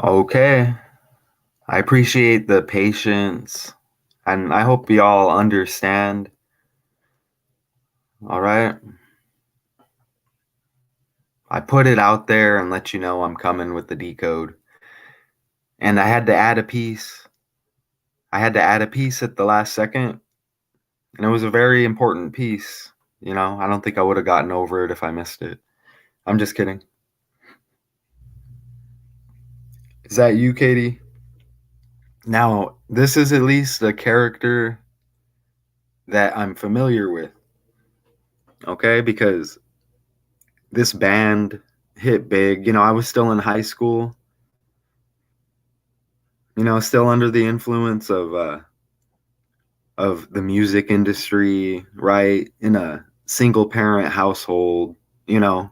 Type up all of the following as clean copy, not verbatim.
Okay. I appreciate the patience and I hope y'all understand. All right. I put it out there and let you know I'm coming with the decode. And I had to add a piece. I had to add a piece at the last second. And it was a very important piece. I don't think I would have gotten over it if I missed it. I'm just kidding. Is that you, Katie? Now, this is at least a character that I'm familiar with. Okay. Because this band hit big. I was still in high school, still under the influence of the music industry, right? In a single parent household, you know,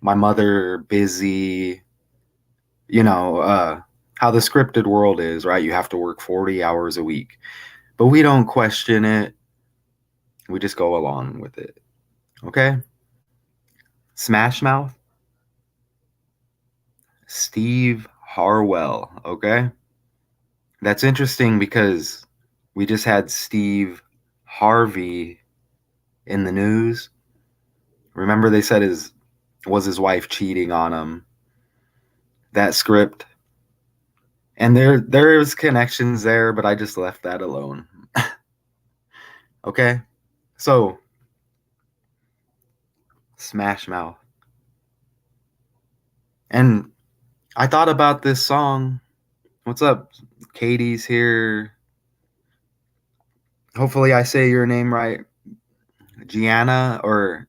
my mother busy, you know, uh how the scripted world is, right? You have to work 40 hours a week. But we don't question it. We just go along with it. Okay? Smash Mouth, Steve Harwell, okay? That's interesting because we just had Steve Harvey in the news. Remember they said his wife cheating on him. That script. And there's connections there, but I just left that alone. Okay? So, Smash Mouth. And I thought about this song. What's up? Katie's here. Hopefully I say your name right. Gianna, or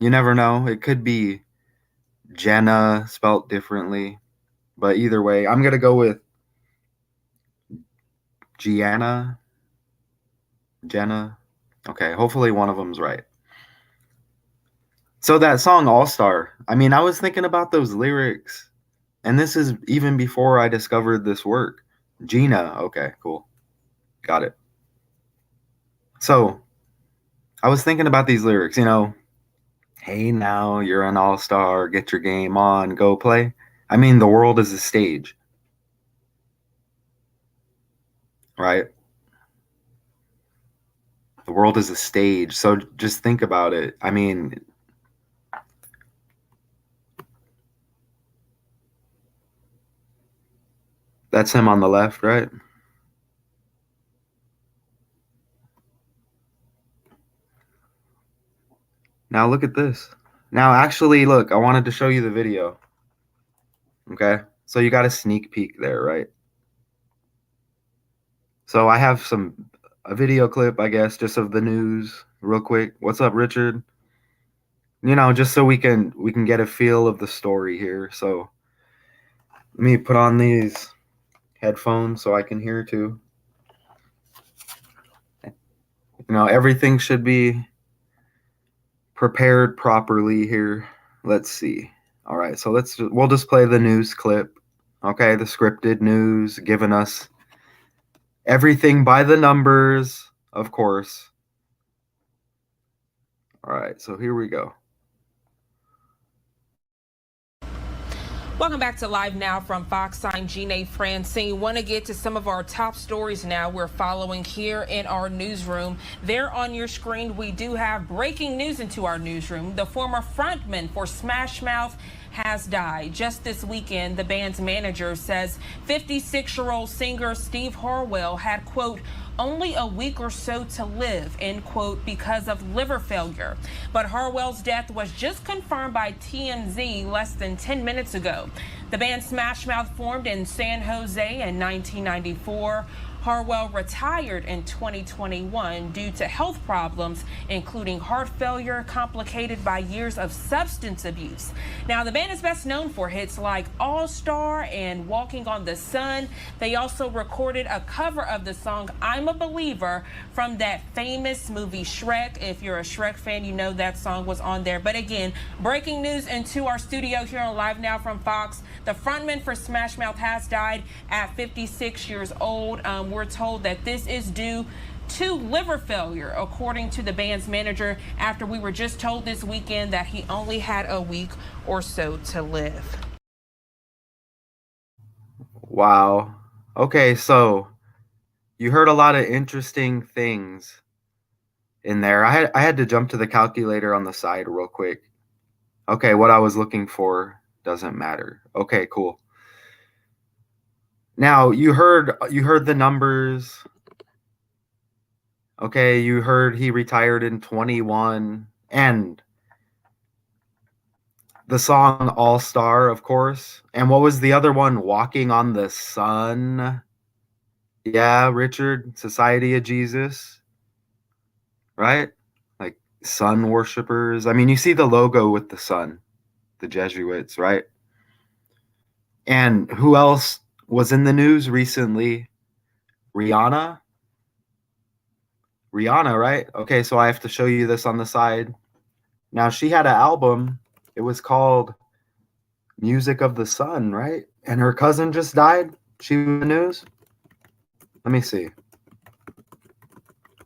you never know. It could be Jenna spelt differently. But either way, I'm going to go with Gianna. Jenna. Okay, hopefully one of them's right. So that song All Star, I mean, I was thinking about those lyrics, and this is even before I discovered this work. Gina, okay, cool. Got it. So I was thinking about these lyrics, hey, now you're an all star, get your game on, go play. I mean, the world is a stage, right? The world is a stage. So just think about it. I mean, that's him on the left, right? Now look at this. Now, actually, look, I wanted to show you the video. Okay. So you got a sneak peek there, right? So I have a video clip, I guess, just of the news real quick. What's up, Richard? Just so we can get a feel of the story here. So let me put on these headphones so I can hear too. Everything should be prepared properly here. Let's see. All right, so we'll just play the news clip. Okay, the scripted news giving us everything by the numbers, of course. All right, so here we go. Welcome back to Live Now from Fox. I'm Gina Francine. Want to get to some of our top stories now we're following here in our newsroom. There on your screen, we do have breaking news into our newsroom. The former frontman for Smash Mouth has died. Just this weekend, the band's manager says 56-year-old singer Steve Harwell had, quote, only a week or so to live, end quote, because of liver failure. But Harwell's death was just confirmed by TMZ less than 10 minutes ago. The band Smash Mouth formed in San Jose in 1994. Harwell retired in 2021 due to health problems, including heart failure complicated by years of substance abuse. Now, the band is best known for hits like All Star and Walking on the Sun. They also recorded a cover of the song I'm a Believer from that famous movie Shrek. If you're a Shrek fan, you know that song was on there. But again, breaking news into our studio here on Live Now from Fox. The frontman for Smash Mouth has died at 56 years old. We're told that this is due to liver failure, according to the band's manager, after we were just told this weekend that he only had a week or so to live. Wow. Okay, so you heard a lot of interesting things in there. I had to jump to the calculator on the side real quick. Okay, what I was looking for doesn't matter. Okay, cool. Now you heard the numbers. Okay, you heard he retired in 21 and the song All Star, of course. And what was the other one? Walking on the Sun. Yeah, Richard, Society of Jesus, right? Like sun worshippers. I mean, you see the logo with the sun, the Jesuits, right? And who else was in the news recently? Rihanna. Rihanna, right? Okay, so I have to show you this on the side. Now, she had an album. It was called Music of the Sun, right? And her cousin just died. She was in the news. Let me see.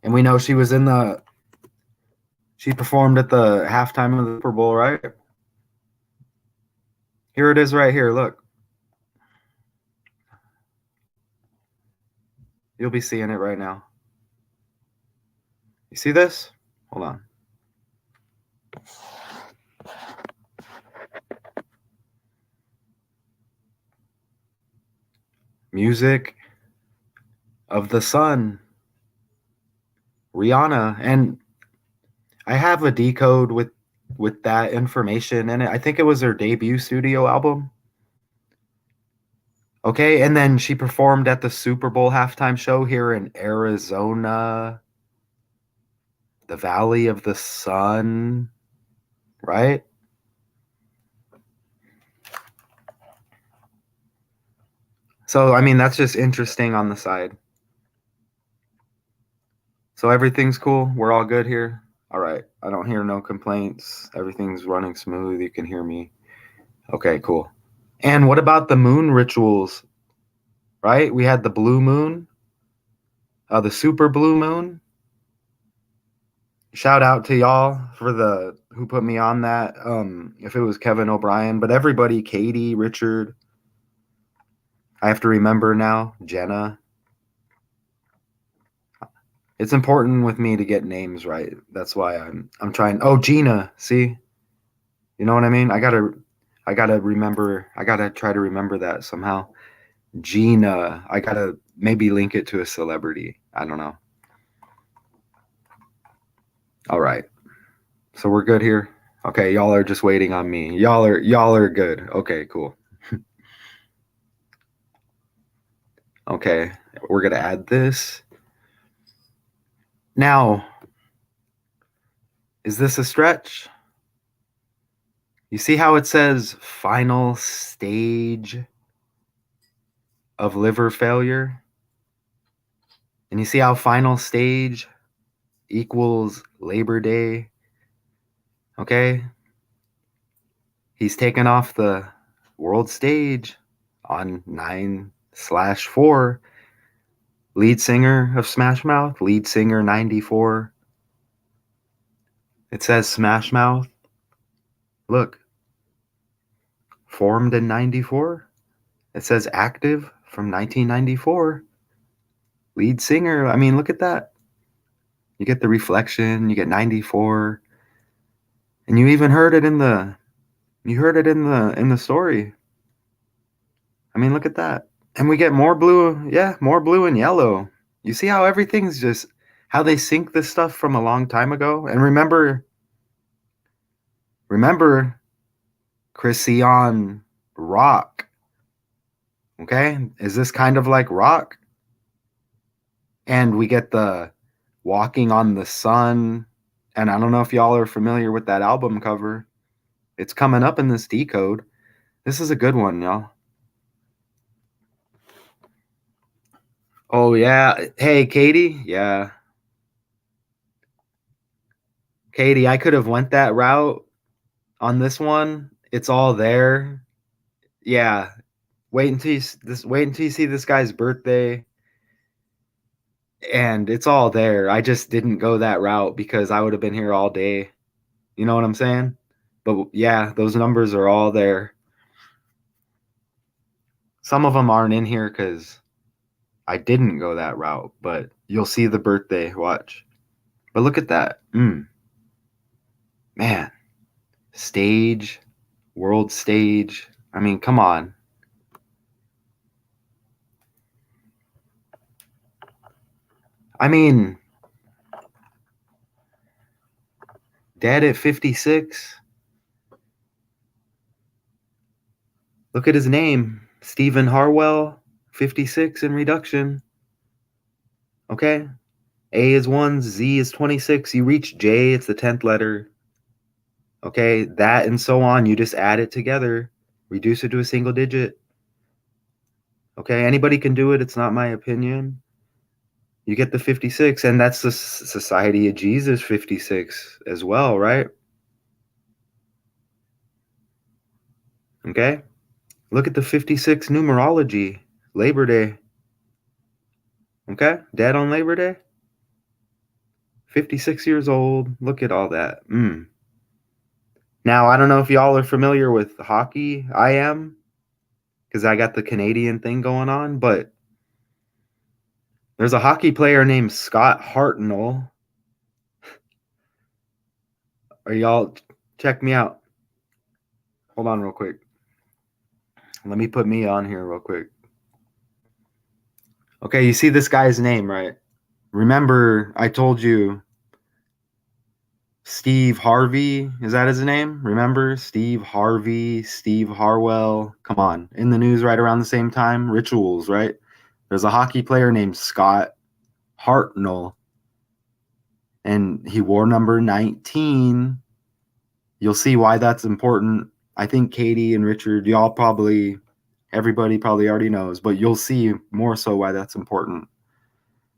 And we know she was in the she performed at the halftime of the Super Bowl, right? Here it is right here. Look. You'll be seeing it right now. You see this? Hold on. Music of the Sun. Rihanna. And I have a decode with that information in it. I think it was her debut studio album. Okay, and then she performed at the Super Bowl halftime show here in Arizona, the Valley of the Sun, right? So, I mean, that's just interesting on the side. So, everything's cool. We're all good here. All right. I don't hear no complaints. Everything's running smooth. You can hear me. Okay, cool. And what about the moon rituals? Right? We had the blue moon, the super blue moon. Shout out to y'all for the who put me on that. If it was Kevin O'Brien, but everybody, Katie, Richard. I have to remember now, Jenna. It's important with me to get names right. That's why I'm trying. Oh, Gina, see? You know what I mean? I gotta remember. I gotta try to remember that somehow. Gina. I gotta maybe link it to a celebrity. I don't know. All right. So we're good here. Okay, y'all are just waiting on me. Y'all are good. Okay, cool. Okay, we're gonna add this. Now, is this a stretch? You see how it says final stage of liver failure? And you see how final stage equals Labor Day? Okay? He's taken off the world stage on 9/4. Lead singer of Smash Mouth, lead singer 94. It says Smash Mouth. Look, formed in 94. It says active from 1994. Lead singer. I mean, look at that. You get the reflection, you get 94. And you even heard it in the story. I mean, look at that. And we get more blue, yeah, more blue and yellow. You see how everything's just how they sync this stuff from a long time ago? And remember Christian rock. Okay? Is this kind of like rock? And we get the walking on the sun. And I don't know if y'all are familiar with that album cover. It's coming up in this decode. This is a good one, y'all. Oh, yeah. Hey, Katie. Yeah. Katie, I could have went that route on this one. It's all there. Yeah. Wait until you see this guy's birthday. And it's all there. I just didn't go that route because I would have been here all day. You know what I'm saying? But yeah, those numbers are all there. Some of them aren't in here because I didn't go that route, but you'll see the birthday. Watch. But look at that. Man. Stage, world stage. I mean, come on. I mean, dead at 56. Look at his name. Stephen Harwell, 56 in reduction. Okay. A is 1, Z is 26. You reach J, it's the 10th letter. Okay. That and so on. You just add it together, reduce it to a single digit. Okay. Anybody can do it. It's not my opinion. You get the 56, and that's the Society of Jesus 56 as well, right? Okay. Look at the 56 numerology. Labor Day. Okay. Dead on Labor Day. 56 years old. Look at all that. Now, I don't know if y'all are familiar with hockey. I am, because I got the Canadian thing going on, but there's a hockey player named Scott Hartnell. Are y'all, check me out. Hold on real quick. Let me put me on here real quick. Okay, you see this guy's name, right? Remember, I told you Steve Harvey, is that his name? Remember? Steve Harvey, Steve Harwell. Come on. In the news right around the same time. Rituals, right? There's a hockey player named Scott Hartnell, and he wore number 19. You'll see why that's important. I think Katie and Richard, everybody probably already knows, but you'll see more so why that's important.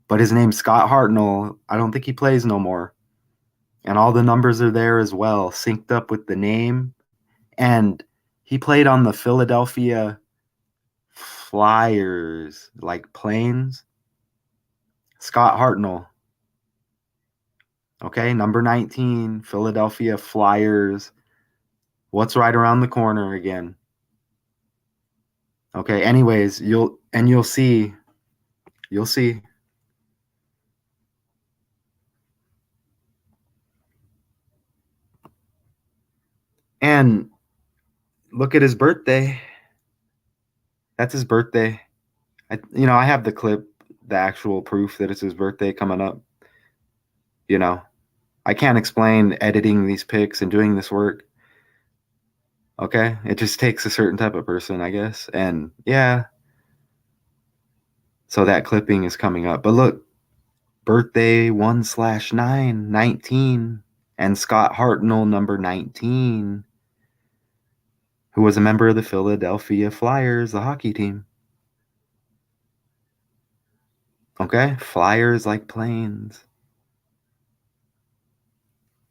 But his name's Scott Hartnell. I don't think he plays no more. And all the numbers are there as well, synced up with the name. And he played on the Philadelphia Flyers, like planes. Scott Hartnell. Okay, number 19, Philadelphia Flyers. What's right around the corner again? Okay, anyways, you'll see. You'll see. And look at his birthday. That's his birthday. I have the clip, the actual proof that it's his birthday coming up. I can't explain editing these pics and doing this work. Okay? It just takes a certain type of person, I guess. And yeah. So that clipping is coming up. But look, birthday 1/9, 19. And Scott Hartnell, number 19, who was a member of the Philadelphia Flyers, the hockey team. Okay? Flyers like planes.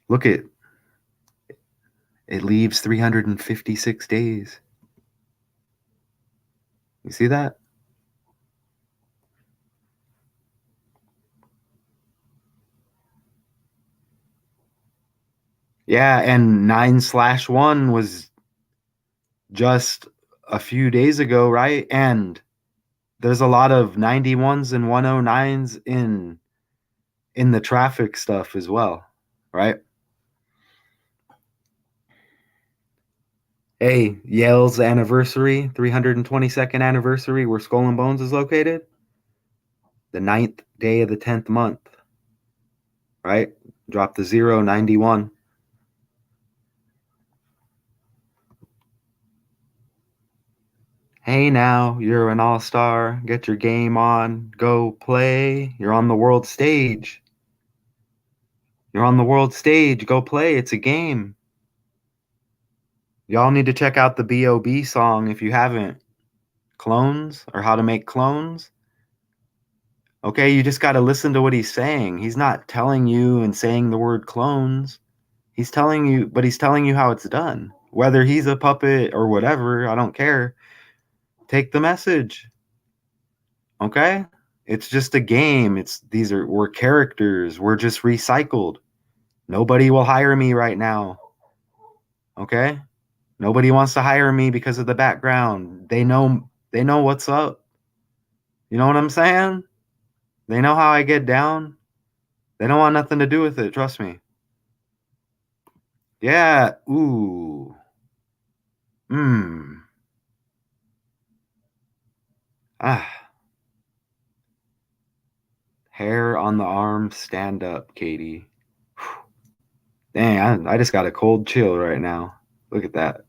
Look at it leaves 356 days. You see that? Yeah, and 9/1 was just a few days ago, right? And there's a lot of 91s and 109s in the traffic stuff as well, right? Hey, Yale's anniversary, 322nd anniversary, where Skull and Bones is located, the 9th day of the 10th month, right? Drop the 0, 91. Hey now, you're an all-star, get your game on, go play, you're on the world stage. You're on the world stage, go play, it's a game. Y'all need to check out the B.O.B. song if you haven't. Clones, or how to make clones. Okay, you just got to listen to what he's saying. He's not telling you and saying the word clones. He's telling you how it's done. Whether he's a puppet or whatever, I don't care. Take the message. Okay? It's just a game. We're characters. We're just recycled. Nobody will hire me right now. Okay? Nobody wants to hire me because of the background. They know They know what's up. You know what I'm saying? They know how I get down. They don't want nothing to do with it, trust me. Yeah, ooh. Mmm. Ah. Hair on the arm, stand up, Katie. Dang, I just got a cold chill right now. Look at that.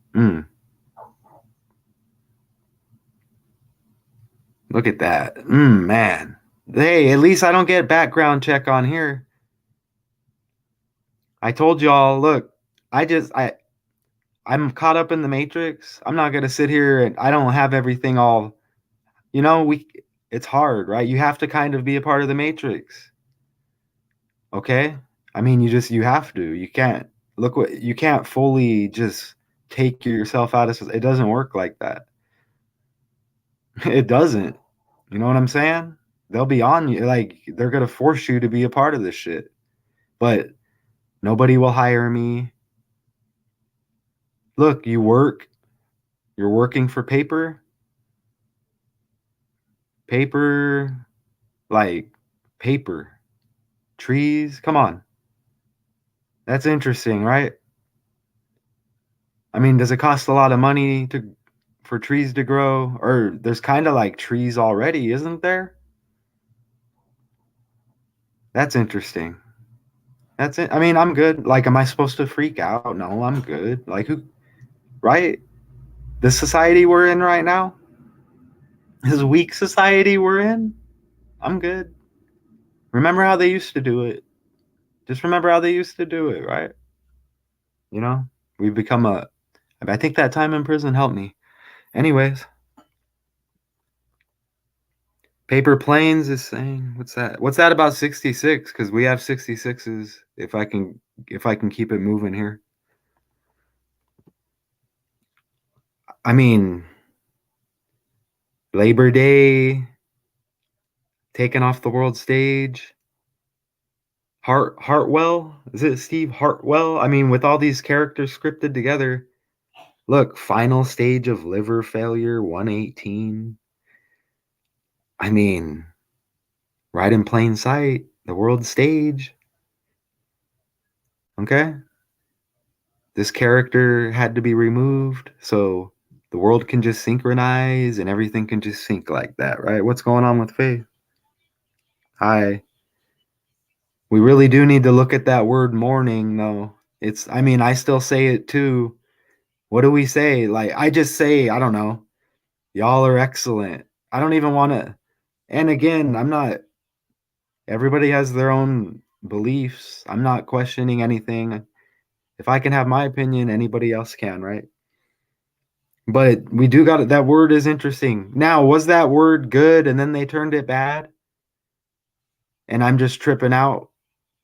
Look at that. Man. Hey, at least I don't get background check on here. I told y'all, look, I'm caught up in the matrix. I'm not gonna sit here and I don't have everything all, we it's hard, right? You have to kind of be a part of the matrix. Okay? I mean, you have to. You can't you can't fully just take yourself out of it doesn't work like that. It doesn't. You know what I'm saying? They'll be on you like they're gonna force you to be a part of this shit. But nobody will hire me. Look, you're working for paper. Paper, like paper. Trees. Come on. That's interesting, right? I mean, does it cost a lot of money for trees to grow? Or there's kind of like trees already, isn't there? That's interesting. That's it. I mean, I'm good. Like, am I supposed to freak out? No, I'm good. Like, who, right? This society we're in right now, this weak society we're in, I'm good. Remember how they used to do it. Just remember how they used to do it, right? You know, we've become I think that time in prison helped me. Anyways, Paper Planes is saying, what's that? What's that about 66? Because we have 66s. If I can keep it moving here. I mean, Labor Day, taken off the world stage. Hartwell? Is it Steve Hartwell? I mean, with all these characters scripted together. Look, final stage of liver failure, 118. I mean, right in plain sight, the world stage. Okay? This character had to be removed so the world can just synchronize and everything can just sync like that, right? What's going on with Faith? Hi. We really do need to look at that word mourning, though. I mean, I still say it too. What do we say? Like, I just say, I don't know, y'all are excellent. I don't even want to. And again, everybody has their own beliefs. I'm not questioning anything. If I can have my opinion, anybody else can, right? But we do got it. That word is interesting. Now, was that word good and then they turned it bad? And I'm just tripping out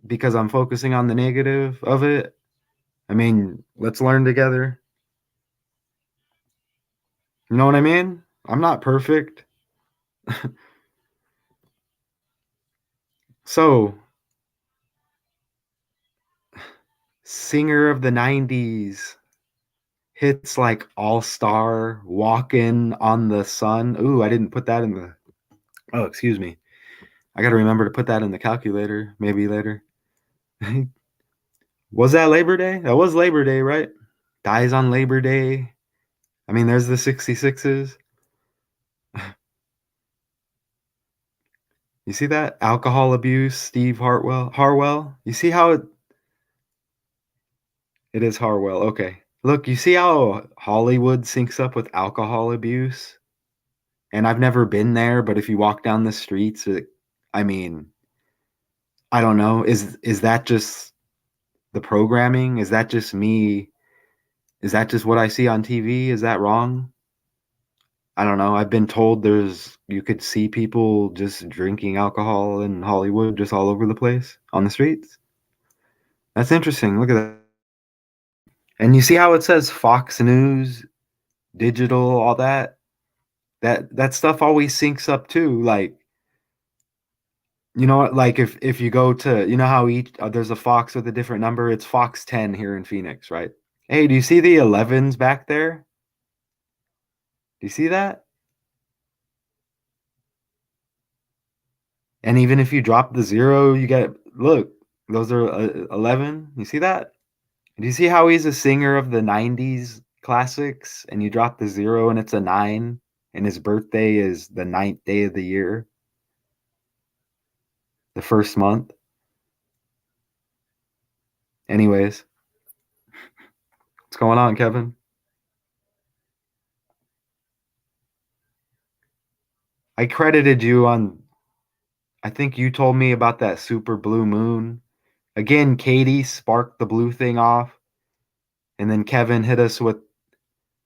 because I'm focusing on the negative of it? I mean, let's learn together. You know what I mean? I'm not perfect. So, singer of the 90s hits like All Star, Walking on the Sun. Ooh, I didn't put that in the. Oh, excuse me. I got to remember to put that in the calculator, maybe later. Was that Labor Day? That was Labor Day, right? Dies on Labor Day. I mean, there's the 66s. You see that? Alcohol abuse, Steve Harwell. You see how it is Harwell. Okay. Look, you see how Hollywood syncs up with alcohol abuse? And I've never been there, but if you walk down the streets, I mean, I don't know. Is that just the programming? Is that just me? Is that just what I see on TV? Is that wrong? I don't know. I've been told you could see people just drinking alcohol in Hollywood just all over the place on the streets. That's interesting. Look at that. And you see how it says Fox News, digital, all that? That stuff always syncs up too. Like, you know what? Like if you go to, you know how there's a Fox with a different number? It's Fox 10 here in Phoenix, right? Hey, do you see the 11s back there? Do you see that? And even if you drop the zero, you get, look, those are 11. You see that? Do you see how he's a singer of the 90s classics and you drop the zero and it's a 9 and his birthday is the ninth day of the year, the first month? Anyways, what's going on, Kevin? I credited you on, I think you told me about that super blue moon. Again, Katie sparked the blue thing off, and then Kevin hit us with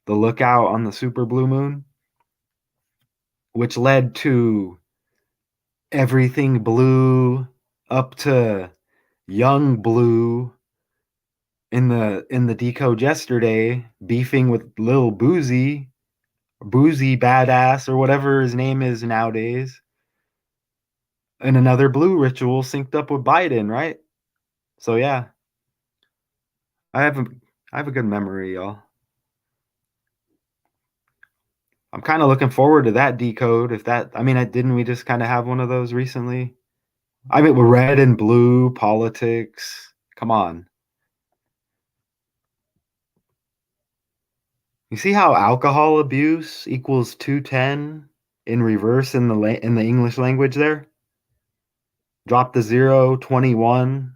the lookout on the super blue moon, which led to everything blue up to young blue in the decode yesterday, beefing with Lil Boozy Badass, or whatever his name is nowadays, and another blue ritual synced up with Biden, right? So yeah, I have a I have a good memory, y'all. I'm kind of looking forward to that decode. If that, I mean, didn't we just kind of have one of those recently? I mean, with red and blue politics. Come on. You see how alcohol abuse equals 210 in reverse in the English language there? Drop the zero, 21,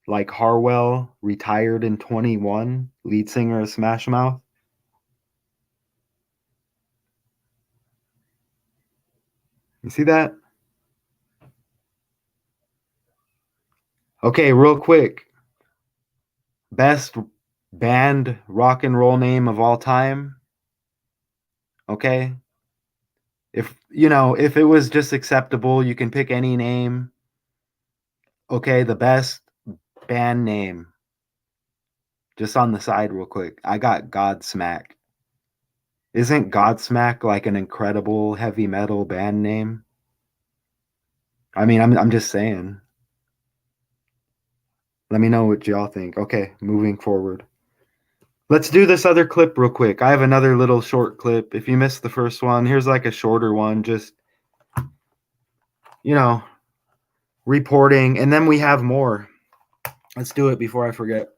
like Harwell retired in 21, lead singer of Smash Mouth. You see that? Okay, real quick. Best band rock and roll name of all time. Okay? If it was just acceptable, you can pick any name. Okay, the best band name. Just on the side, real quick. I got Godsmack. Isn't Godsmack like an incredible heavy metal band name? I mean, I'm just saying. Let me know what y'all think. Okay, moving forward. Let's do this other clip real quick. I have another little short clip. If you missed the first one, here's like a shorter one, just, you know, reporting. And then we have more. Let's do it before I forget.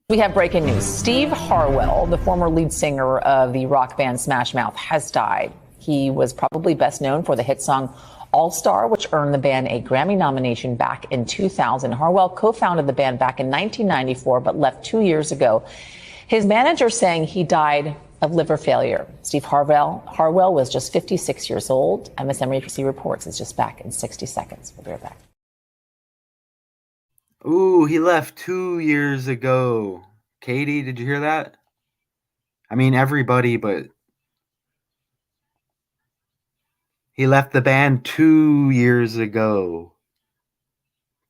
We have breaking news. Steve Harwell, the former lead singer of the rock band Smash Mouth, has died. He was probably best known for the hit song All Star, which earned the band a Grammy nomination back in 2000. Harwell co-founded the band back in 1994, but left 2 years ago. His manager saying he died of liver failure. Steve Harwell was just 56 years old. MSNBC reports is just back in 60 seconds. We'll be right back. Ooh, he left 2 years ago. Katie, did you hear that? I mean, everybody, but he left the band 2 years ago.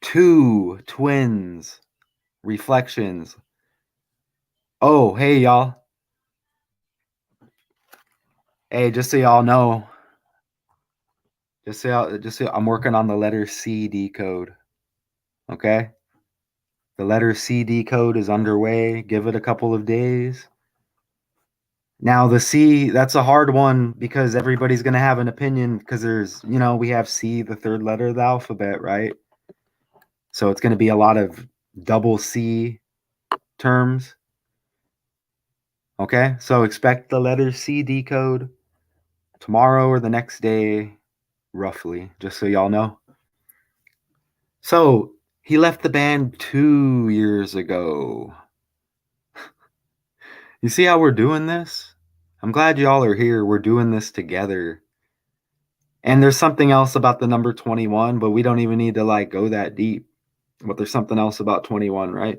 Two twins. Reflections. Oh, hey, y'all. Hey, just so y'all know, I'm working on the letter C decode. Okay? The letter C decode is underway. Give it a couple of days. Now, the C, that's a hard one because everybody's going to have an opinion because we have C, the third letter of the alphabet, right? So it's going to be a lot of double C terms. Okay? So expect the letter C decode tomorrow or the next day, roughly, just so y'all know. So he left the band 2 years ago. You see how we're doing this? I'm glad y'all are here. We're doing this together. And there's something else about the number 21, but we don't even need to like go that deep. But there's something else about 21, right?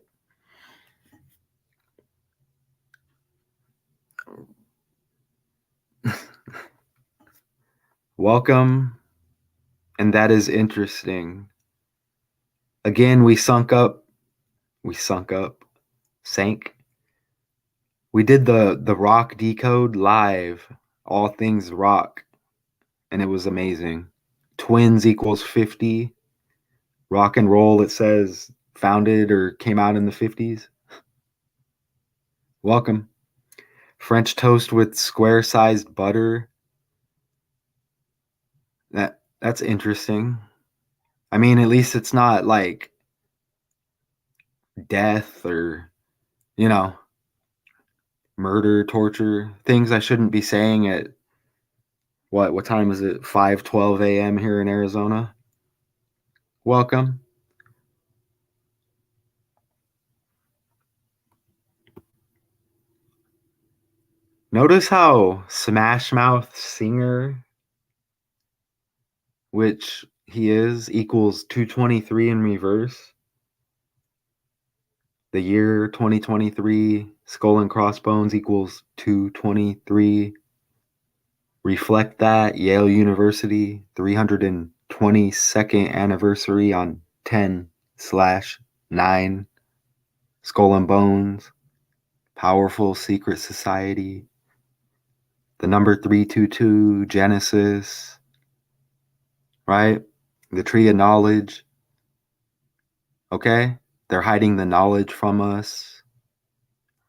Welcome. And that is interesting. Again, we sank. We did the rock decode live, all things rock, and it was amazing. Twins equals 50. Rock and roll, it says, founded or came out in the 50s. Welcome. French toast with square-sized butter. That's interesting. I mean, at least it's not like death or, you know, murder, torture, things I shouldn't be saying at what time is it? 5:12 a.m. here in Arizona. Welcome. Notice how Smash Mouth singer, which he is, equals 223 in reverse. The year 2023, Skull and Crossbones equals 223. Reflect that, Yale University, 322nd anniversary on 10/9. Skull and Bones, Powerful Secret Society, the number 322, Genesis, right? The Tree of Knowledge, okay? They're hiding the knowledge from us.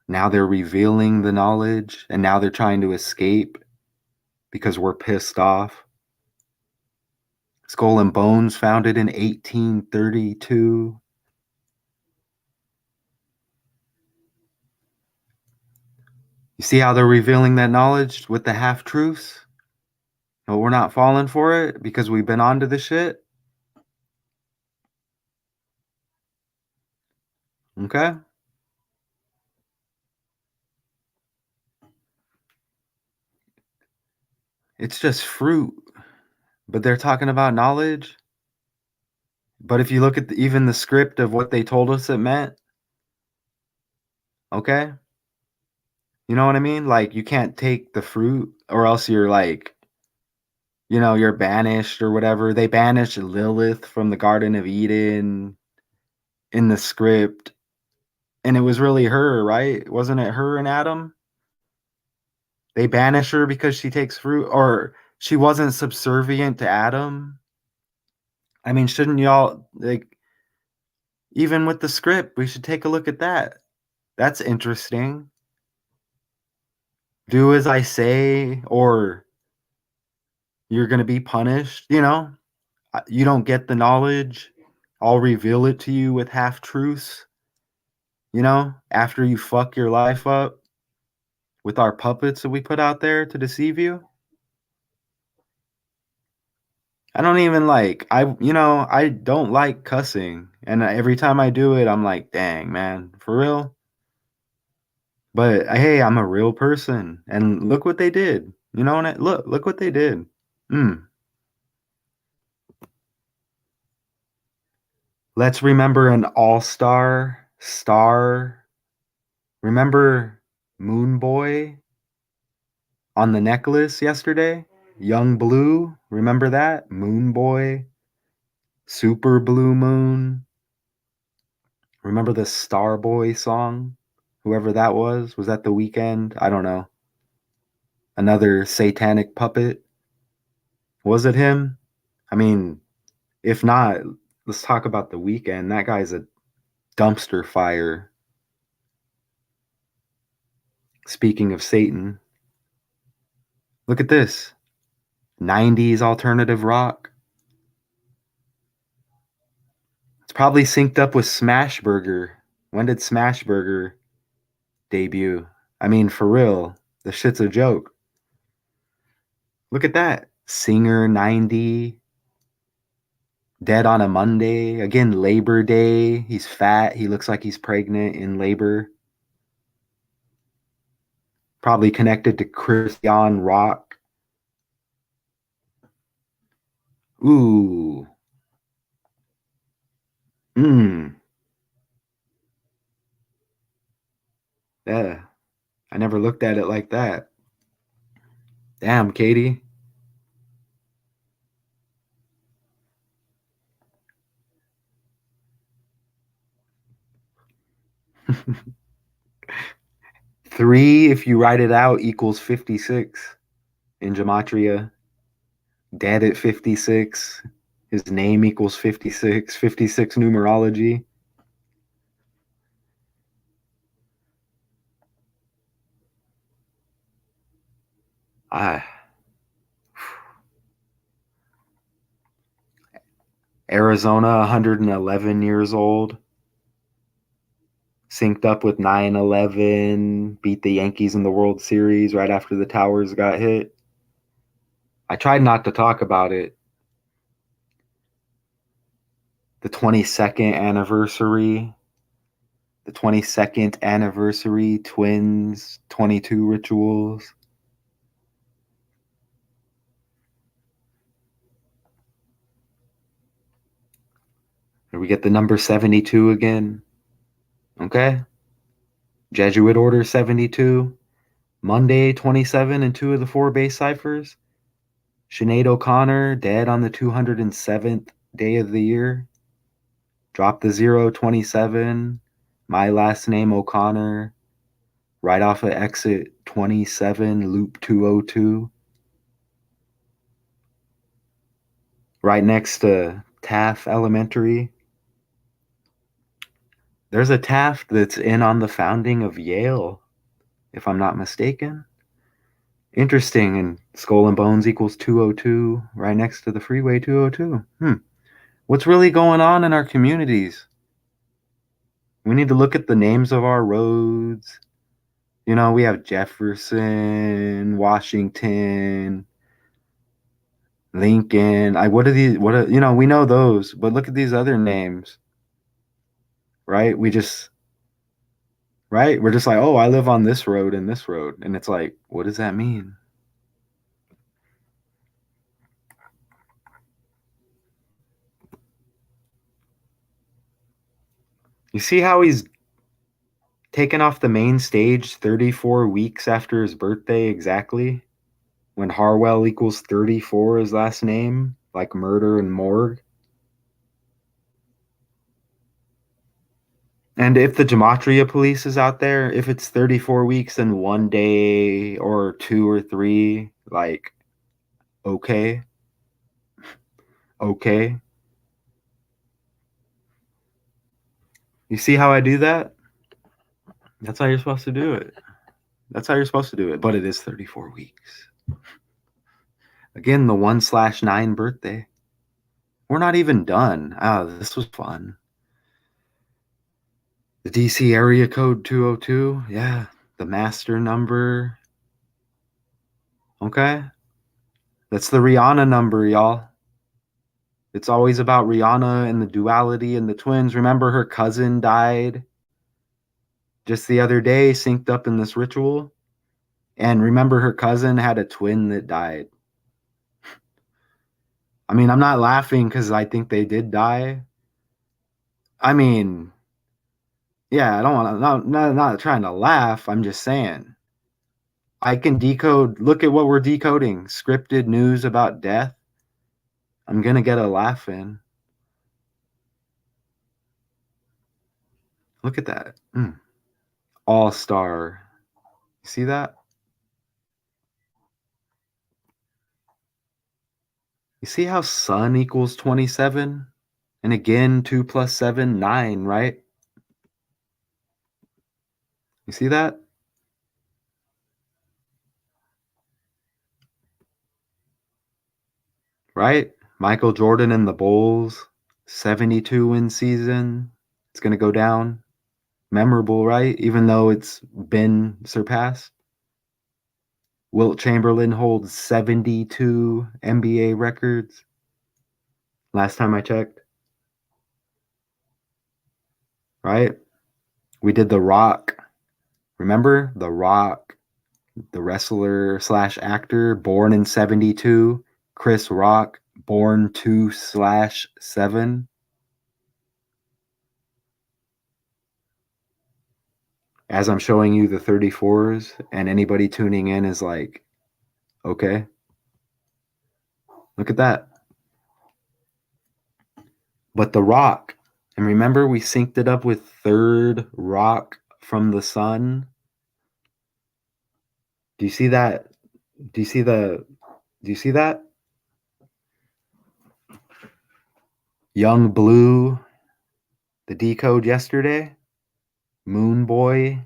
Now they're revealing the knowledge, and now they're trying to escape because we're pissed off. Skull and Bones, founded in 1832. You see how they're revealing that knowledge with the half truths? But we're not falling for it because we've been onto the shit. Okay? It's just fruit. But they're talking about knowledge. But if you look at even the script of what they told us it meant, okay? You know what I mean? Like, you can't take the fruit or else you're like, you're banished or whatever. They banished Lilith from the Garden of Eden in the script. And it was really her, right? Wasn't it her and Adam? They banish her because she takes fruit, or she wasn't subservient to Adam. I mean, shouldn't y'all, like, even with the script, we should take a look at that. That's interesting. Do as I say, or you're going to be punished. You don't get the knowledge. I'll reveal it to you with half truths, after you fuck your life up with our puppets that we put out there to deceive you. I don't even I don't like cussing. And every time I do it, I'm like, dang, man, for real? But hey, I'm a real person. And look what they did. Look what they did. Mm. Let's remember an all-star star. Remember Moon Boy on the necklace yesterday? Young Blue. Remember that? Moon Boy. Super Blue Moon. Remember the Starboy song? Whoever that was that The Weekend? I don't know. Another satanic puppet? Was it him? I mean, if not, let's talk about The Weekend. That guy's a dumpster fire. Speaking of Satan, look at this. 90s alternative rock. It's probably synced up with Smashburger. When did Smashburger debut? I mean, for real, the shit's a joke. Look at that. Singer 90, Dead on a Monday. Again, Labor Day. He's fat. He looks like he's pregnant in labor. Probably connected to Christian rock. Ooh. Mmm. Yeah. I never looked at it like that. Damn, Katie. Three, if you write it out, equals 56 in gematria. Dead at 56. His name equals 56. 56 numerology. Ah, Arizona, 111 years old. Synced up with 9/11, beat the Yankees in the World Series right after the towers got hit. I tried not to talk about it. The 22nd anniversary, the 22nd anniversary twins, 22 rituals. Here we get the number 72 again. Okay. Jesuit Order 72. Monday 27 and 2 of the 4 base ciphers. Sinead O'Connor dead on the 207th day of the year. Drop the 027. My last name O'Connor. Right off of exit 27, loop 202. Right next to Taft Elementary. There's a Taft that's in on the founding of Yale, if I'm not mistaken. Interesting. And Skull and Bones equals 202, right next to the freeway 202. What's really going on in our communities? We need to look at the names of our roads. You know, we have Jefferson, Washington, Lincoln. What are these? We know those, but look at these other names, right? We're just like, oh, I live on this road and this road. And it's like, what does that mean? You see how he's taken off the main stage 34 weeks after his birthday exactly? When Harwell equals 34 his last name, like murder and morgue. And if the Gematria police is out there, if it's 34 weeks and 1 day or 2 or 3, like, okay. Okay. You see how I do that? That's how you're supposed to do it. That's how you're supposed to do it. But it is 34 weeks. Again, the 1/9 birthday. We're not even done. This was fun. The DC area code 202. Yeah. The master number. Okay. That's the Rihanna number, y'all. It's always about Rihanna and the duality and the twins. Remember her cousin died just the other day, synced up in this ritual? And remember her cousin had a twin that died. I mean, I'm not laughing because I think they did die. I mean, yeah, I don't want to, not trying to laugh. I'm just saying. I can decode, look at what we're decoding scripted news about death. I'm going to get a laugh in. Look at that. All star. You see that? You see how sun equals 27? And again, 2 + 7, 9, right? You see that? Right? Michael Jordan and the Bulls, 72 win season. It's going to go down. Memorable, right? Even though it's been surpassed. Wilt Chamberlain holds 72 NBA records. Last time I checked. Right? We did The Rock. Remember? The Rock, the wrestler / actor, born in 72. Chris Rock, born 2/7. As I'm showing you the 34s, and anybody tuning in is like, okay, look at that. But The Rock, and remember we synced it up with third rock from the sun. Do you see that? Do you see that? Young Blue, the decode yesterday. Moon Boy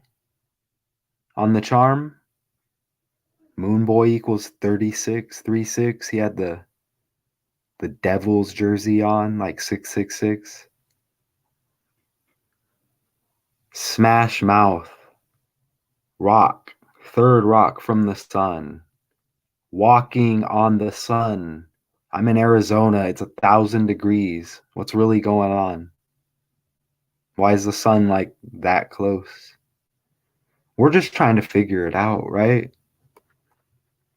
on the charm. Moon Boy equals 36, 36. He had the Devil's jersey on, like 666. Smash Mouth. Rock. Third rock from the sun. Walking on the sun. I'm in Arizona. It's 1,000 degrees. What's really going on? Why is the sun like that close? We're just trying to figure it out, right?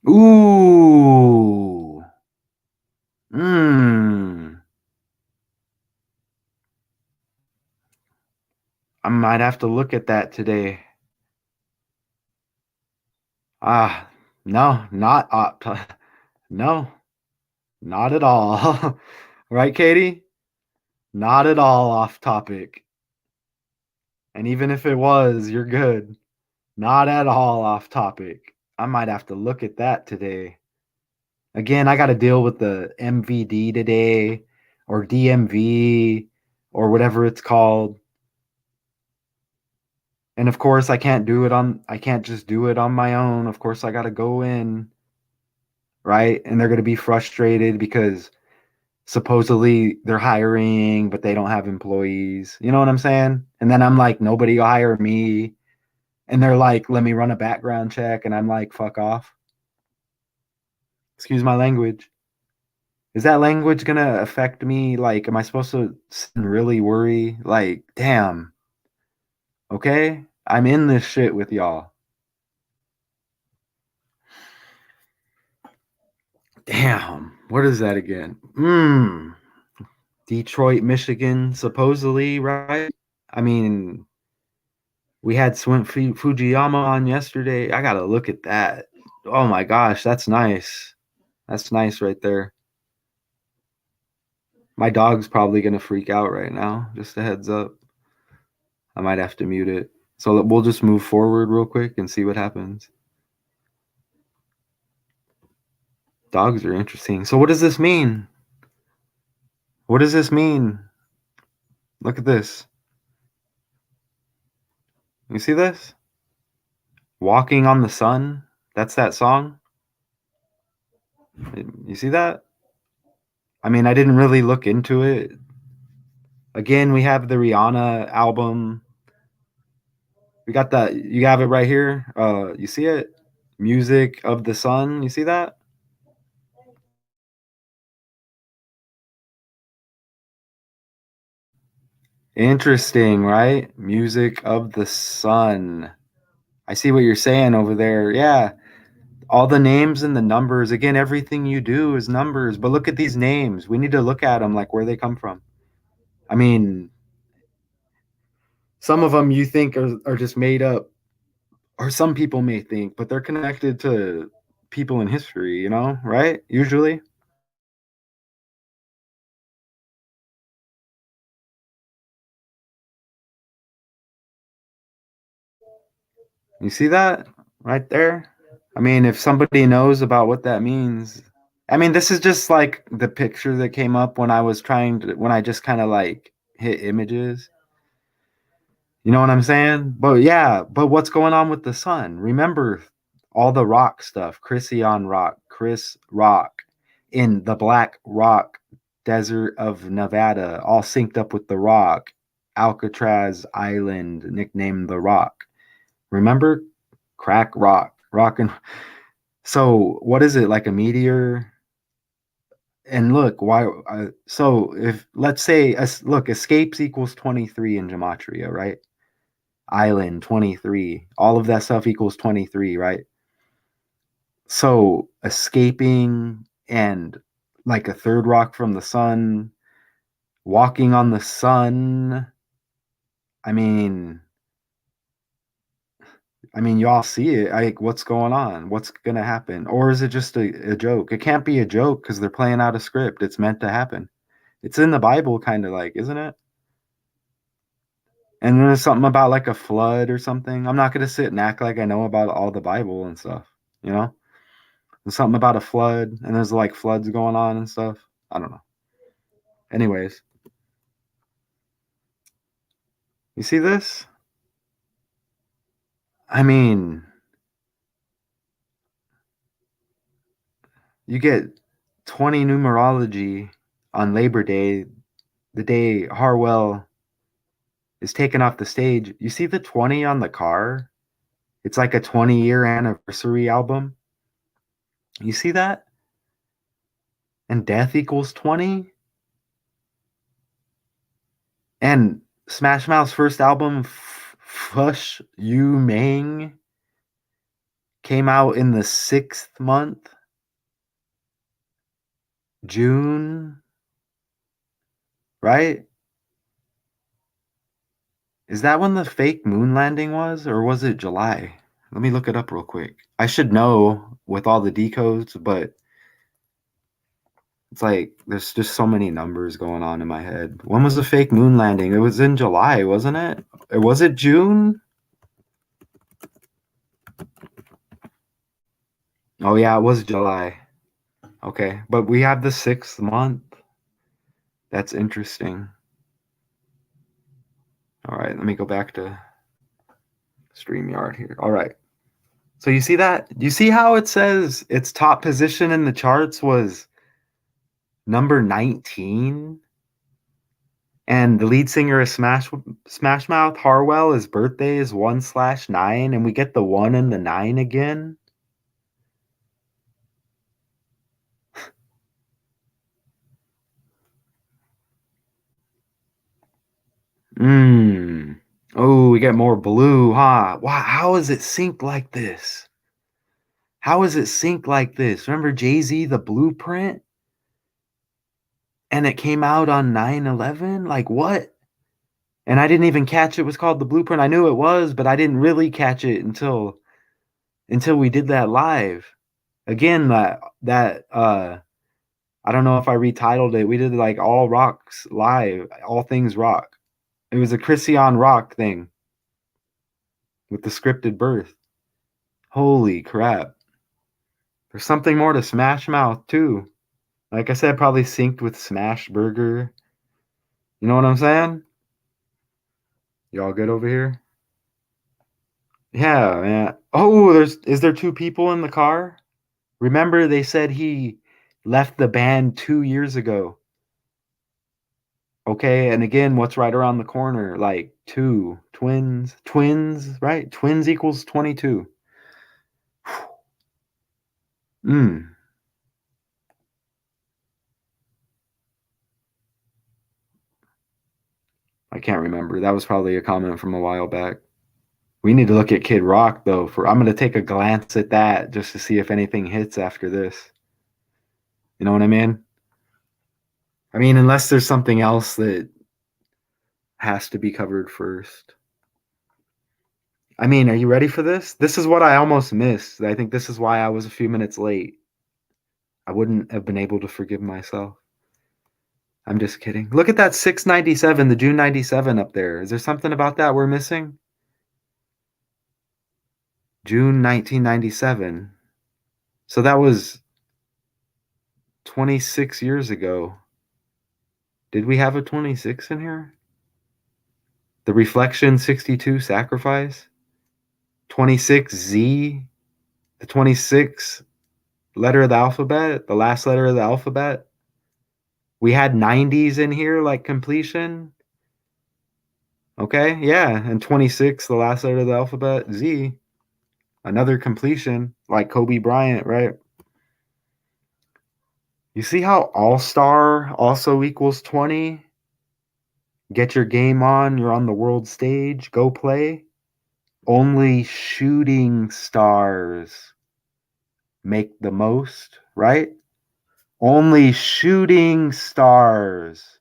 Ooh. Mmm. I might have to look at that today. Ah, no, not op. No, not at all. Right, Katie? Not at all off topic. And even if it was, you're good. Not at all off topic. I might have to look at that today. Again, I got to deal with the MVD today or DMV or whatever it's called. And of course, I can't just do it on my own. Of course, I got to go in, right? And they're going to be frustrated because supposedly they're hiring, but they don't have employees. You know what I'm saying? And then I'm like, nobody will hire me. And they're like, let me run a background check. And I'm like, fuck off. Excuse my language. Is that language going to affect me? Like, am I supposed to really worry? Like, damn. Okay. I'm in this shit with y'all. Damn. What is that again? Detroit, Michigan, supposedly, right? I mean, we had Fujiyama on yesterday. I gotta look at that. Oh my gosh, that's nice. That's nice right there. My dog's probably gonna freak out right now. Just a heads up. I might have to mute it. So we'll just move forward real quick and see what happens. Dogs are interesting. So what does this mean? What does this mean? Look at this. You see this? Walking on the Sun. That's that song. You see that? I mean, I didn't really look into it. Again, we have the Rihanna album. We got that. You have it right here. You see it? Music of the Sun. You see that? Interesting, right? Music of the Sun. I see what you're saying over there. Yeah. All the names and the numbers. Again, everything you do is numbers. But look at these names. We need to look at them like where they come from. I mean, some of them you think are just made up, or some people may think, but they're connected to people in history, right? Usually. You see that right there? I mean, if somebody knows about what that means, I mean, this is just like the picture that came up when when I just kind of like hit images. You know what I'm saying? But yeah, but what's going on with the sun? Remember all the rock stuff, Chris Rock in the Black Rock Desert of Nevada, all synced up with the rock, Alcatraz Island, nicknamed the Rock. Remember? Crack rock, rock and so what is it like a meteor? And look, why? So if let's say, look, escapes equals 23 in gematria, right? Island 23, all of that stuff equals 23, right? So escaping and like a third rock from the sun, walking on the sun. I mean, y'all see it. Like, what's going on? What's gonna happen? Or is it just a joke? It can't be a joke because they're playing out a script. It's meant to happen. It's in the Bible, kind of like, isn't it? And there's something about like a flood or something. I'm not gonna sit and act like I know about all the Bible and stuff. You know, there's something about a flood, and there's like floods going on and stuff. I don't know. Anyways, you see this? I mean, you get 20 numerology on Labor Day, the day Harwell is taken off the stage. You see the 20 on the car? It's like a 20-year anniversary album. You see that? And death equals 20. And Smash Mouth's first album, Fush You Mang, came out in the 6th month, June, right? Is that when the fake moon landing was, or was it July? Let me look it up real quick. I should know with all the decodes, but it's like there's just so many numbers going on in my head. When was the fake moon landing? It was in July, wasn't it? Or was it June? Oh yeah, it was July. Okay, but we have the 6th month. That's interesting. All right, let me go back to StreamYard here. All right. So you see that? You see how it says its top position in the charts was number 19? And the lead singer of Smash Mouth, Harwell, his birthday is 1/9, and we get the 1 and the 9 again. Oh, we get more blue, huh? Wow, how is it synced like this? How is it synced like this? Remember Jay-Z, The Blueprint? And it came out on 9/11? Like what? And I didn't even catch it was called The Blueprint. I knew it was, but I didn't really catch it until we did that live. Again, that I don't know if I retitled it. We did like all rocks live, all things rock. It was a Christian rock thing with the scripted birth. Holy crap. There's something more to Smash Mouth too. Like I said, probably synced with Smash Burger. You know what I'm saying? Y'all good over here? Yeah, man. Oh, is there 2 people in the car? Remember they said he left the band 2 years ago. Okay, and again, what's right around the corner? Like 2 twins, right? Twins equals 22. Mm. I can't remember. That was probably a comment from a while back. We need to look at Kid Rock though. I'm gonna take a glance at that just to see if anything hits after this. You know what I mean? I mean, unless there's something else that has to be covered first. I mean, are you ready for this? This is what I almost missed. I think this is why I was a few minutes late. I wouldn't have been able to forgive myself. I'm just kidding. Look at that 697, the June 97 up there. Is there something about that we're missing? June 1997. So that was 26 years ago. Did we have a 26 in here? The Reflection 62 Sacrifice? 26Z? The 26 letter of the alphabet? The last letter of the alphabet? We had 90s in here, like completion. Okay, yeah. And 26, the last letter of the alphabet, Z. Another completion, like Kobe Bryant, right? You see how all-star also equals 20? Get your game on, you're on the world stage, go play. Only shooting stars make the most, right? Only shooting stars.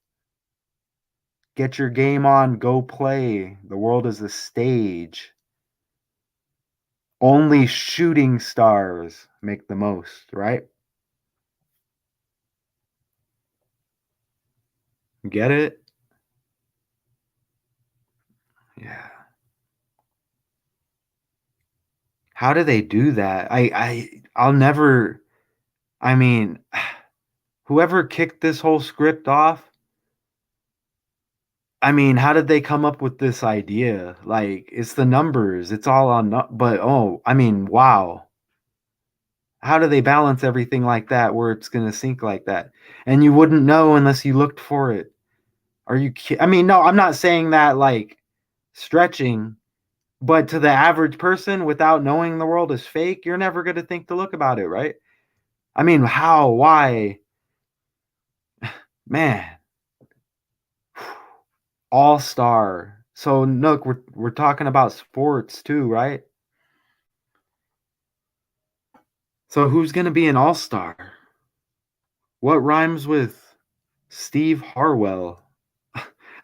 Get your game on, go play. The world is a stage. Only shooting stars make the most, right? Get it? Yeah. How do they do that? I'll never. I mean, whoever kicked this whole script off, I mean, how did they come up with this idea? Like, it's the numbers. It's all on, but oh, I mean, wow. How do they balance everything like that where it's going to sink like that? And you wouldn't know unless you looked for it. Are you I mean, no, I'm not saying that like stretching, but to the average person without knowing the world is fake, you're never going to think to look about it, right? I mean, how? Why? Man, all-star. So, look, we're talking about sports too, right? So, who's going to be an all-star? What rhymes with Steve Harwell?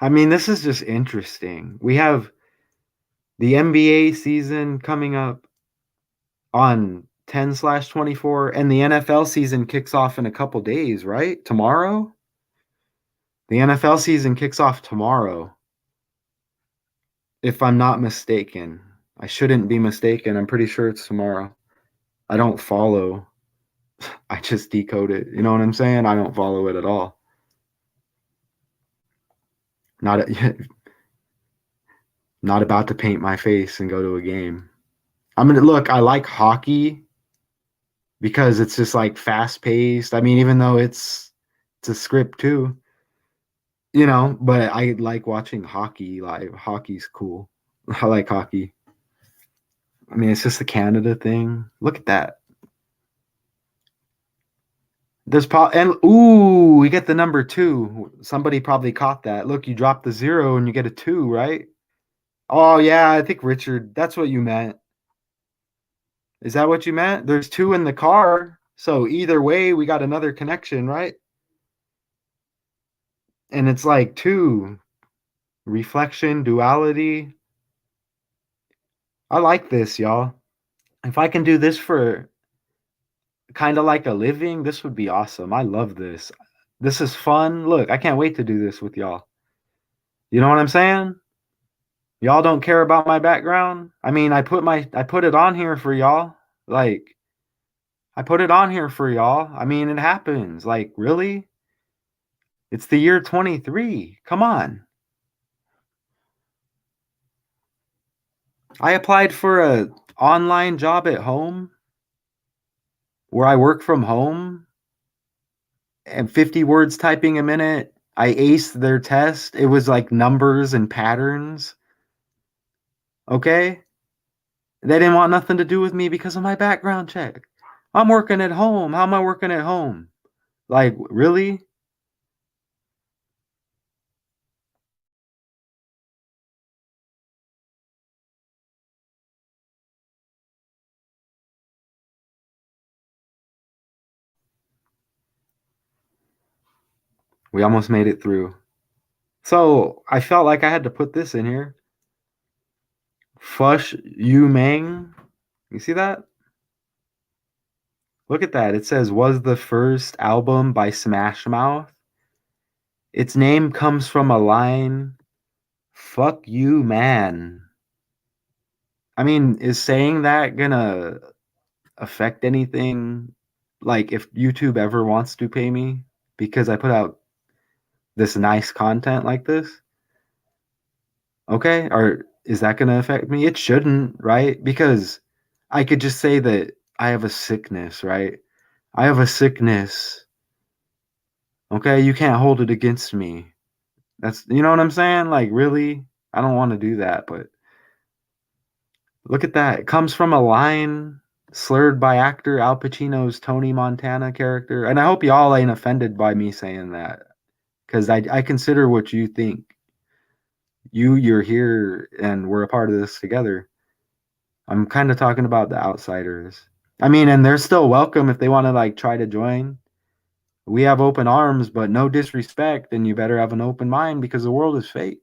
I mean, this is just interesting. We have the NBA season coming up on 10/24, and the NFL season kicks off in a couple days, right? Tomorrow? The NFL season kicks off tomorrow, if I'm not mistaken. I shouldn't be mistaken. I'm pretty sure it's tomorrow. I don't follow. I just decode it. You know what I'm saying? I don't follow it at all. Not not about to paint my face and go to a game. I'm gonna look. I like hockey because it's just like fast paced. I mean, even though it's a script too, but I like watching hockey live. Hockey's cool. I like hockey. I mean, it's just a Canada thing. Look at that. And ooh, we get the number 2. Somebody probably caught that. Look, you drop the 0 and you get a 2, right? Oh yeah, I think Richard, that's what you meant. Is that what you meant? There's 2 in the car. So either way, we got another connection, right? And it's like 2 reflection, duality. I like this, y'all. If I can do this for kind of like a living, this would be awesome. I love this. This is fun. Look, I can't wait to do this with y'all. You know what I'm saying? Y'all don't care about my background? I mean, I put it on here for y'all. Like, I put it on here for y'all. I mean, it happens. Like, really? It's the year 23. Come on. I applied for a online job at home where I work from home and 50 words typing a minute. I aced their test. It was like numbers and patterns. Okay? They didn't want nothing to do with me because of my background check. I'm working at home. How am I working at home? Like, really? We almost made it through. So I felt like I had to put this in here. Fush Yu Mang. You see that? Look at that. It says, was the first album by Smash Mouth. Its name comes from a line, fuck you, man. I mean, is saying that gonna affect anything? Like, if YouTube ever wants to pay me because I put out this nice content like this? Okay, or is that going to affect me? It shouldn't, right? Because I could just say that I have a sickness, right? I have a sickness. Okay, you can't hold it against me. You know what I'm saying? Like, really? I don't want to do that, but look at that. It comes from a line slurred by actor Al Pacino's Tony Montana character. And I hope y'all ain't offended by me saying that, because I consider what you think. You're here and we're a part of this together. I'm kind of talking about the outsiders. I mean, and they're still welcome if they want to like try to join. We have open arms, but no disrespect, and you better have an open mind because the world is fake.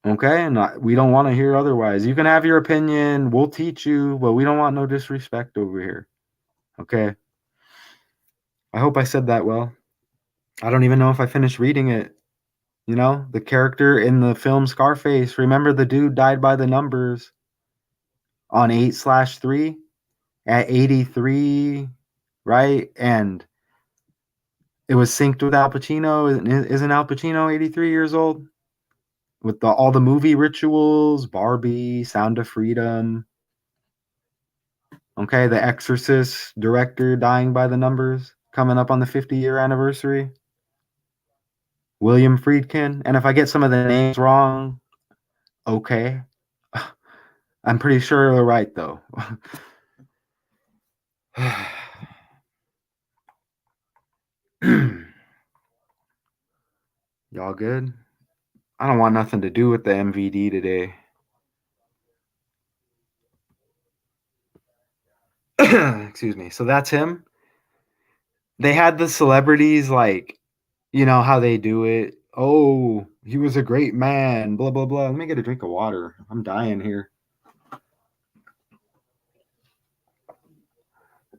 Okay? And we don't want to hear otherwise. You can have your opinion, we'll teach you, but we don't want no disrespect over here. Okay? I hope I said that well. I don't even know if I finished reading it. The character in the film Scarface, remember the dude died by the numbers on 8/3 at 83, right? And it was synced with Al Pacino. Isn't Al Pacino 83 years old? With all the movie rituals, Barbie, Sound of Freedom. Okay, The Exorcist director dying by the numbers, coming up on the 50-year anniversary. William Friedkin. And if I get some of the names wrong, okay. I'm pretty sure they're right, though. Y'all good? I don't want nothing to do with the MVD today. Excuse me. So that's him. They had the celebrities, like, you know how they do it. Oh, he was a great man, blah, blah, blah. Let me get a drink of water. I'm dying here.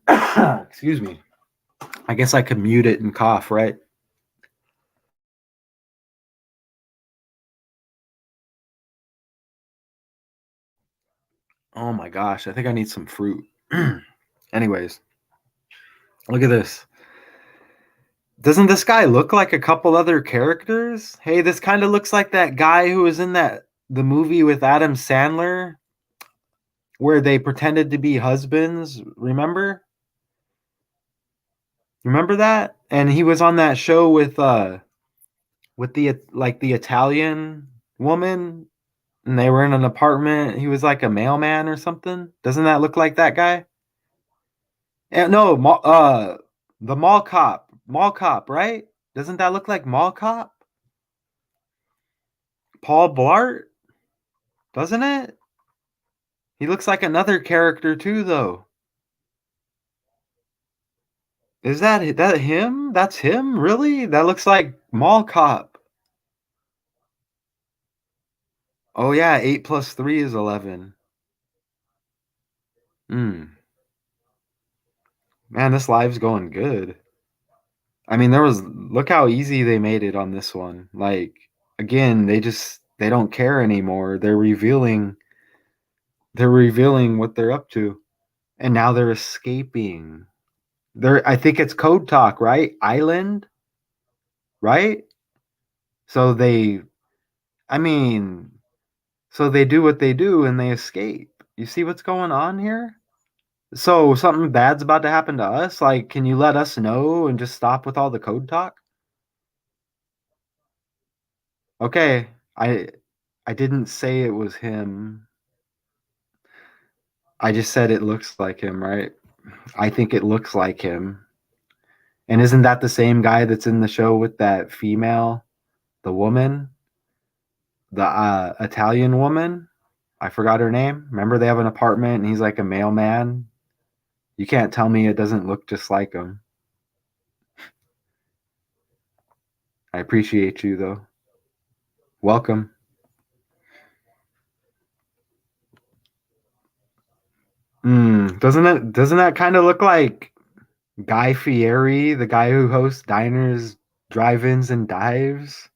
Excuse me. I guess I could mute it and cough, right? Oh my gosh, I think I need some fruit. Anyways, look at this. Doesn't this guy look like a couple other characters? Hey, this kind of looks like that guy who was in the movie with Adam Sandler where they pretended to be husbands, remember? Remember that? And he was on that show with the Italian woman, and they were in an apartment. He was like a mailman or something. Doesn't that look like that guy? And no, the mall cop, right? Doesn't that look like mall cop? Paul Blart, doesn't it? He looks like another character too, though. Is that him? That's him, really? That looks like mall cop. Oh yeah, 8 plus 3 is 11. Man, this live's going good. I mean, look how easy they made it on this one. Like, again, they don't care anymore. They're revealing what they're up to. And now they're escaping. I think it's code talk, right? Island, right? So I mean, so they do what they do and they escape. You see what's going on here? So something bad's about to happen to us? Like, can you let us know and just stop with all the code talk? Okay, I didn't say it was him. I just said it looks like him, right? I think it looks like him. And isn't that the same guy that's in the show with that female, the woman, the Italian woman? I forgot her name. Remember they have an apartment and he's like a mailman? You can't tell me it doesn't look just like him. I appreciate you though. Welcome. Doesn't that kind of look like Guy Fieri, the guy who hosts diners, drive-ins, and dives?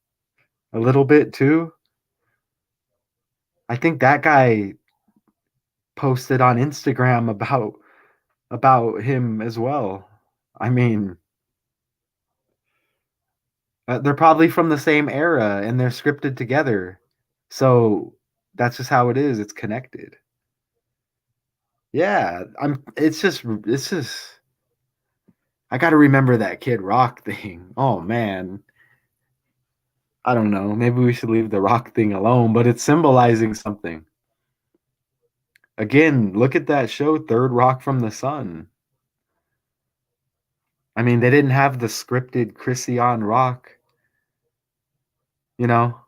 A little bit too. I think that guy posted on Instagram about him as well. I mean, they're probably from the same era and they're scripted together. So that's just how it is. It's connected. Yeah, it's just I got to remember that Kid Rock thing. Oh man. I don't know. Maybe we should leave the rock thing alone, but it's symbolizing something. Again, look at that show, Third Rock from the Sun. I mean, they didn't have the scripted Chrissy on Rock, you know,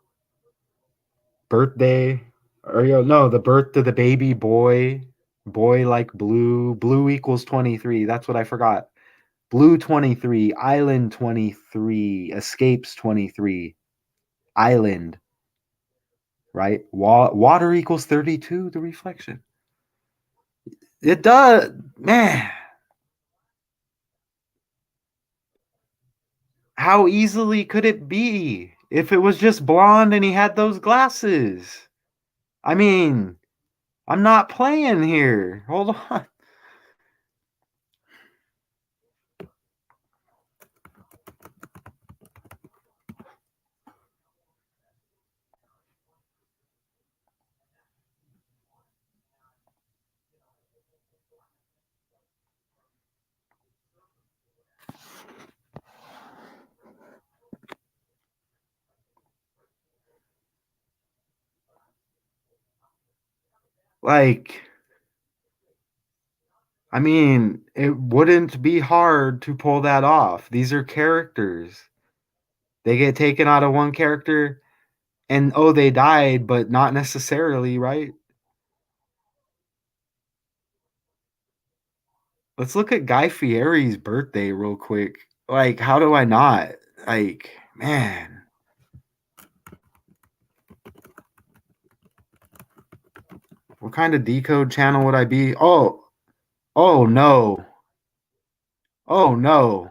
birthday, or no, the birth of the baby boy, boy like blue, blue equals 23. That's what I forgot. Blue 23, Island 23, Escapes 23, Island, right? Water equals 32, the reflection. It does, man. How easily could it be if it was just blonde and he had those glasses? I mean, I'm not playing here. Hold on. Like, I mean, it wouldn't be hard to pull that off. These are characters. They get taken out of one character and oh, they died, but not necessarily, right? Let's look at Guy Fieri's birthday real quick. Like, how do I not? Like, man. What kind of decode channel would I be? Oh no. Oh no.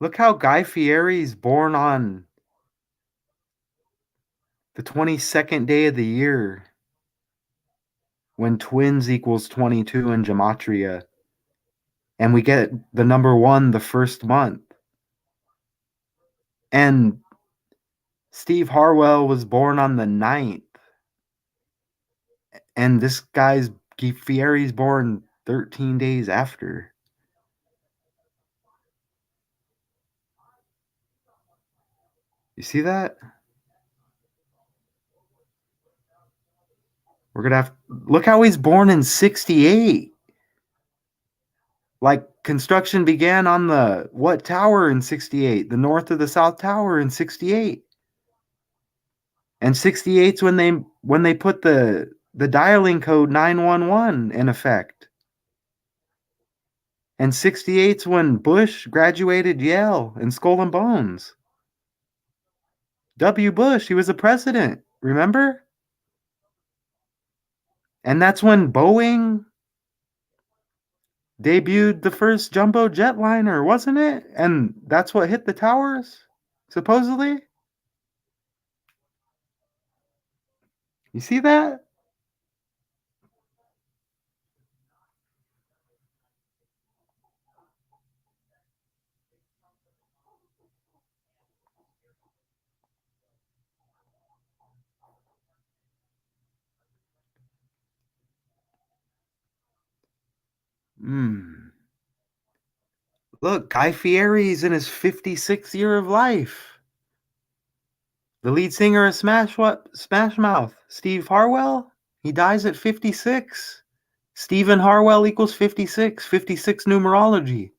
Look how Guy Fieri's born on the 22nd day of the year when twins equals 22 in gematria. And we get the number one the first month. And Steve Harwell was born on the 9th. And this guy's Fieri's born 13 days after. You see that? We're gonna have look how he's born in 68. Like construction began on the what tower in 68? The north or the south tower in 68. And 68's when they put the dialing code 911 in effect. And 68's when Bush graduated Yale in Skull and Bones. W. Bush, he was a president, remember? And that's when Boeing debuted the first jumbo jetliner, wasn't it? And that's what hit the towers, supposedly. You see that? Look, Guy Fieri's in his 56th year of life. The lead singer of Smash Mouth, Steve Harwell, he dies at 56. Stephen Harwell equals 56, 56 numerology.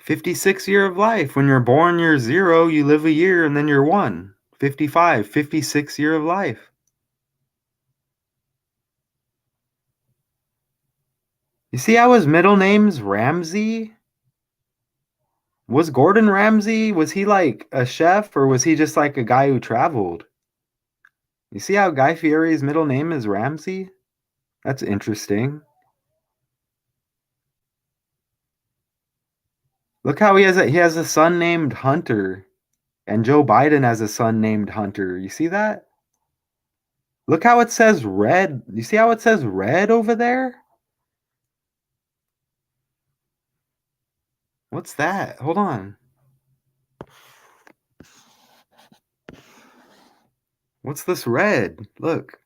'56 year of life. When you're born, you're 0, you live a year, and then you're 1. 55, 56 year of life. You see how his middle name's Ramsey? Was Gordon Ramsay, was he like a chef or was he just like a guy who traveled? You see how Guy Fieri's middle name is Ramsey? That's interesting. Look how he has a son named Hunter, and Joe Biden has a son named Hunter. You see that? Look how it says red. You see how it says red over there? What's that? Hold on. What's this red? Look.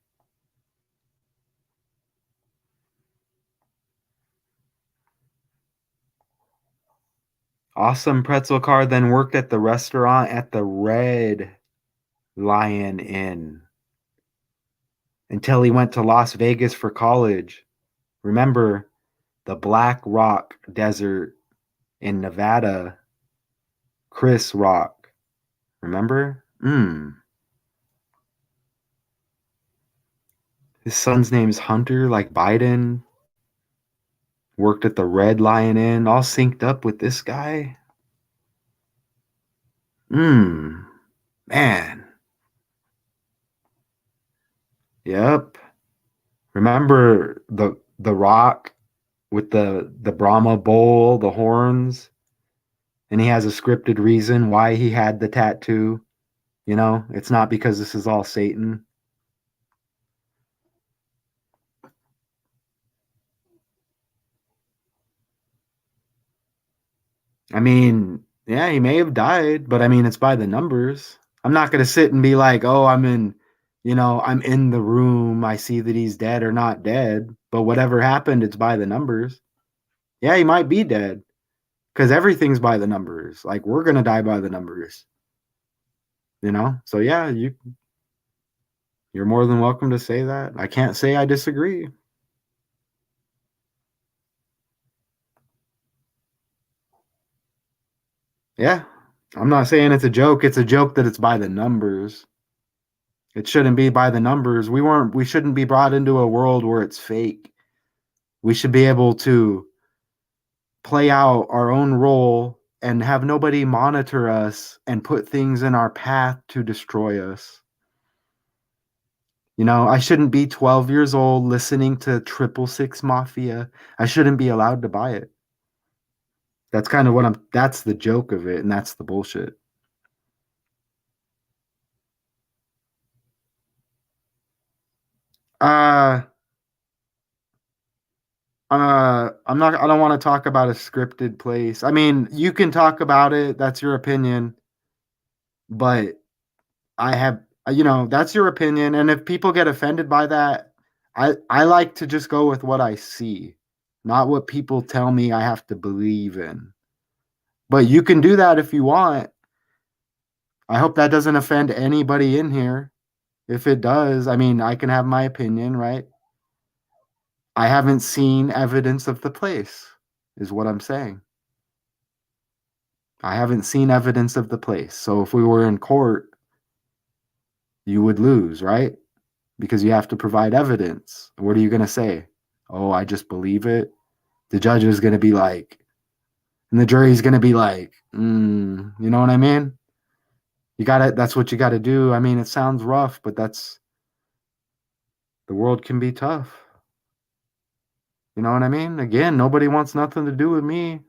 Awesome Pretzel Car then worked at the restaurant at the Red Lion Inn until he went to Las Vegas for college. Remember the Black Rock Desert in Nevada? Chris Rock. Remember? His son's name's Hunter, like Biden. Worked at the Red Lion Inn, all synced up with this guy. Man. Yep. Remember the Rock with the Brahma bowl, the horns, and he has a scripted reason why he had the tattoo. You know, it's not because this is all Satan. I mean, yeah, he may have died, but I mean, it's by the numbers. I'm not going to sit and be like, oh, I'm in the room. I see that he's dead or not dead. But whatever happened, it's by the numbers. Yeah, he might be dead because everything's by the numbers. Like we're gonna die by the numbers, you know. So yeah, you're more than welcome to say that. I can't say I disagree. Yeah, I'm not saying it's a joke. It's a joke that it's by the numbers. It shouldn't be by the numbers. We shouldn't be brought into a world where it's fake. We should be able to play out our own role and have nobody monitor us and put things in our path to destroy us. You know, I shouldn't be 12 years old listening to 666 Mafia. I shouldn't be allowed to buy it. That's kind of that's the joke of it, and that's the bullshit. Uh, I don't want to talk about a scripted place. I mean, you can talk about it. That's your opinion. But I have, that's your opinion. And if people get offended by that, I like to just go with what I see, not what people tell me I have to believe in. But you can do that if you want. I hope that doesn't offend anybody in here. If it does, I mean, I can have my opinion, right? I haven't seen evidence of the place, is what I'm saying. I haven't seen evidence of the place. So if we were in court, you would lose, right? Because you have to provide evidence. What are you going to say? Oh, I just believe it. The judge is going to be like, and the jury's going to be like, you know what I mean? That's what you got to do. I mean, it sounds rough, but the world can be tough. You know what I mean? Again, nobody wants nothing to do with me.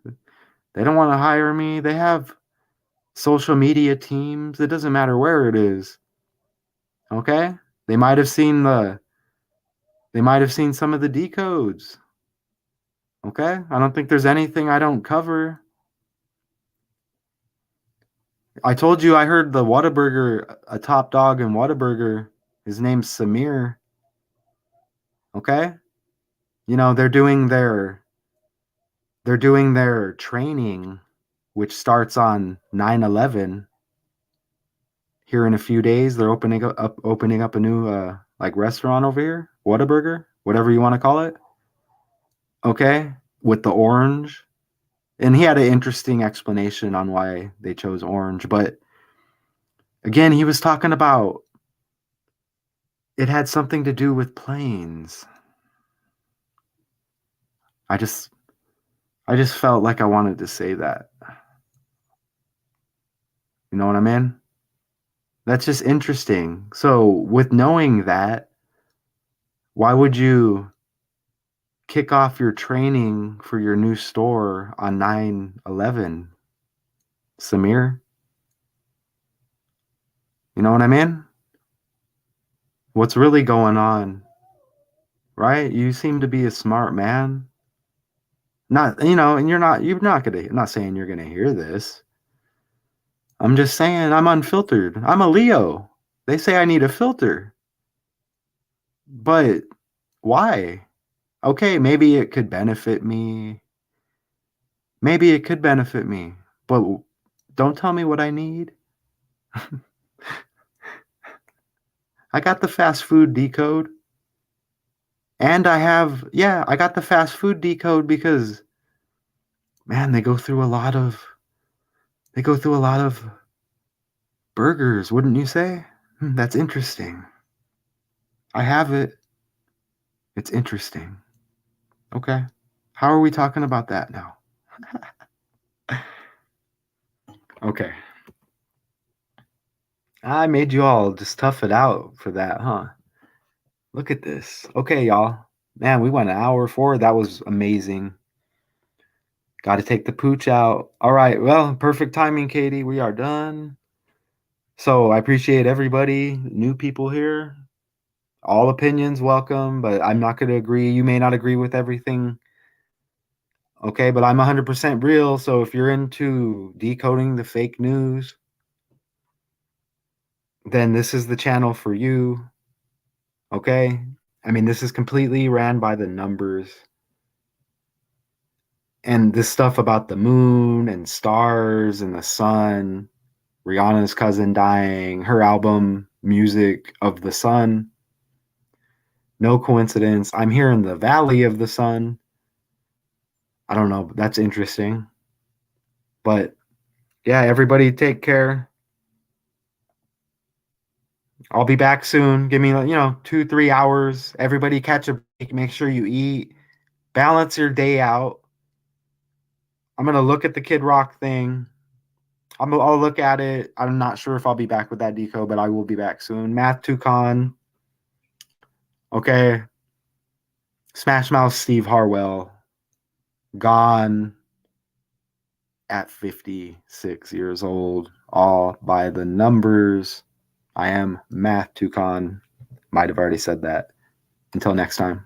They don't want to hire me. They have social media teams. It doesn't matter where it is. Okay? They might have seen some of the decodes. Okay? I don't think there's anything I don't cover. I told you I heard the Whataburger, a top dog in Whataburger. His name's Samir. Okay? You know, they're doing their training, which starts on 9/11. Here in a few days, they're opening up a new like restaurant over here, Whataburger, whatever you want to call it. Okay? With the orange. And he had an interesting explanation on why they chose orange, but again, he was talking about it had something to do with planes. I just I just felt like I wanted to say that. You know what I mean? That's just interesting. So, with knowing that, why would you kick off your training for your new store on 9/11, Samir? You know what I mean? What's really going on? Right? You seem to be a smart man. Not, and I'm not saying you're gonna hear this. I'm just saying I'm unfiltered. I'm a Leo. They say I need a filter. But why? Okay, maybe it could benefit me. Maybe it could benefit me. But don't tell me what I need. I got the fast food decode. And I got the fast food decode because man, they go through a lot of burgers, wouldn't you say? That's interesting. I have it. It's interesting. Okay. How are we talking about that now? Okay. I made you all just tough it out for that, huh? Look at this. Okay, y'all. Man, we went an hour forward. That was amazing. Got to take the pooch out. All right. Well, perfect timing, Katie. We are done. So I appreciate everybody, new people here. All opinions welcome, but I'm not going to agree. You may not agree with everything. Okay, but I'm 100% real. So if you're into decoding the fake news, then this is the channel for you. Okay? I mean, this is completely ran by the numbers. And this stuff about the moon and stars and the sun, Rihanna's cousin dying, her album Music of the Sun. No coincidence. I'm here in the Valley of the Sun. I don't know. That's interesting. But yeah, everybody take care. I'll be back soon. Give me, 2, 3 hours. Everybody catch a break. Make sure you eat. Balance your day out. I'm going to look at the Kid Rock thing. I'll look at it. I'm not sure if I'll be back with that deco, but I will be back soon. Math Tucon. Okay. Smash Mouth Steve Harwell. Gone at 56 years old. All by the numbers. I am Math Tucon. Might have already said that. Until next time.